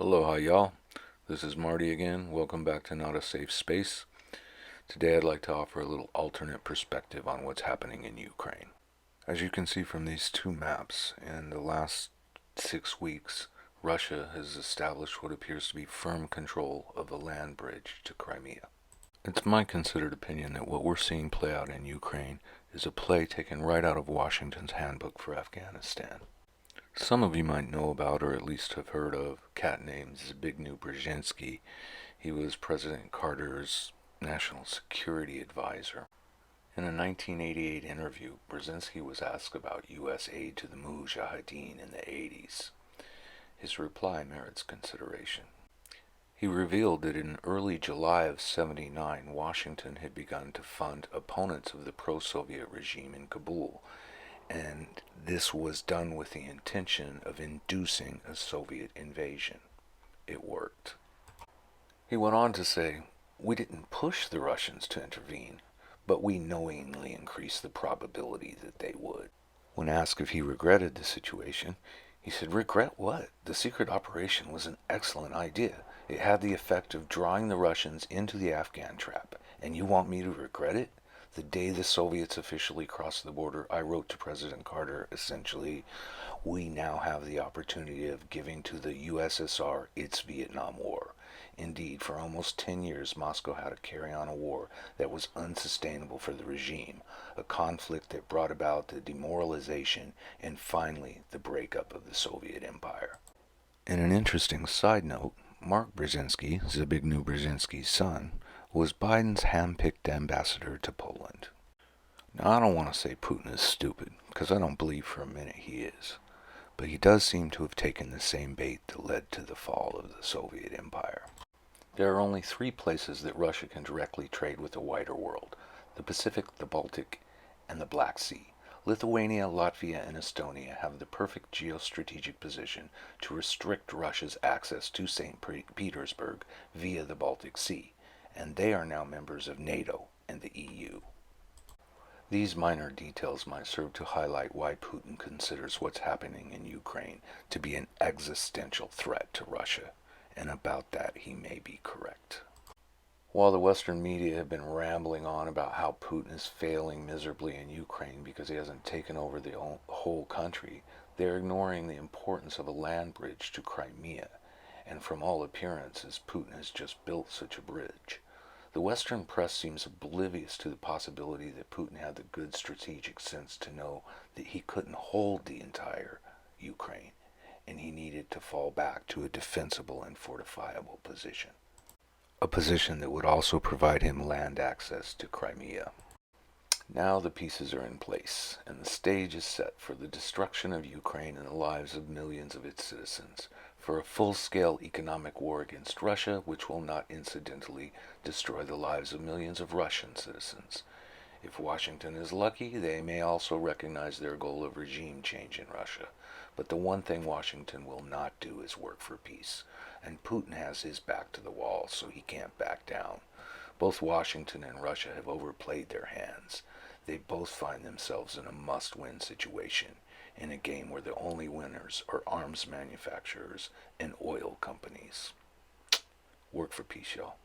Aloha, y'all. This is Marty again. Welcome back to Not a Safe Space. Today I'd like to offer a little alternate perspective on what's happening in Ukraine. As you can see from these two maps, in the last 6 weeks, Russia has established what appears to be firm control of a land bridge to Crimea. It's my considered opinion that what we're seeing play out in Ukraine is a play taken right out of Washington's handbook for Afghanistan. Some of you might know about, or at least have heard of, a cat named Zbigniew Brzezinski. He was President Carter's national security advisor. In a 1988 interview, Brzezinski was asked about U.S. aid to the Mujahideen in the 80s. His reply merits consideration. He revealed that in early July of '79, Washington had begun to fund opponents of the pro-Soviet regime in Kabul, and this was done with the intention of inducing a Soviet invasion. It worked. He went on to say, "We didn't push the Russians to intervene, but we knowingly increased the probability that they would." When asked if he regretted the situation, he said, "Regret what? The secret operation was an excellent idea. It had the effect of drawing the Russians into the Afghan trap, and you want me to regret it?" The day the Soviets officially crossed the border, I wrote to President Carter, essentially, "We now have the opportunity of giving to the USSR its Vietnam War." Indeed, for almost 10 years, Moscow had to carry on a war that was unsustainable for the regime, a conflict that brought about the demoralization and finally the breakup of the Soviet Empire. In an interesting side note, Mark Brzezinski, Zbigniew Brzezinski's son, was Biden's hand-picked ambassador to Poland. Now, I don't want to say Putin is stupid, because I don't believe for a minute he is, but he does seem to have taken the same bait that led to the fall of the Soviet Empire. There are only three places that Russia can directly trade with the wider world: the Pacific, the Baltic, and the Black Sea. Lithuania, Latvia, and Estonia have the perfect geostrategic position to restrict Russia's access to St. Petersburg via the Baltic Sea, and they are now members of NATO and the EU. These minor details might serve to highlight why Putin considers what's happening in Ukraine to be an existential threat to Russia, and about that he may be correct. While the Western media have been rambling on about how Putin is failing miserably in Ukraine because he hasn't taken over the whole country, they're ignoring the importance of a land bridge to Crimea, and from all appearances, Putin has just built such a bridge. The Western press seems oblivious to the possibility that Putin had the good strategic sense to know that he couldn't hold the entire Ukraine, and he needed to fall back to a defensible and fortifiable position. A position that would also provide him land access to Crimea. Now the pieces are in place, and the stage is set for the destruction of Ukraine and the lives of millions of its citizens, for a full-scale economic war against Russia, which will not incidentally destroy the lives of millions of Russian citizens. If Washington is lucky, they may also recognize their goal of regime change in Russia. But the one thing Washington will not do is work for peace, and Putin has his back to the wall, so he can't back down. Both Washington and Russia have overplayed their hands. They both find themselves in a must-win situation, in a game where the only winners are arms manufacturers and oil companies. Work for peace, y'all.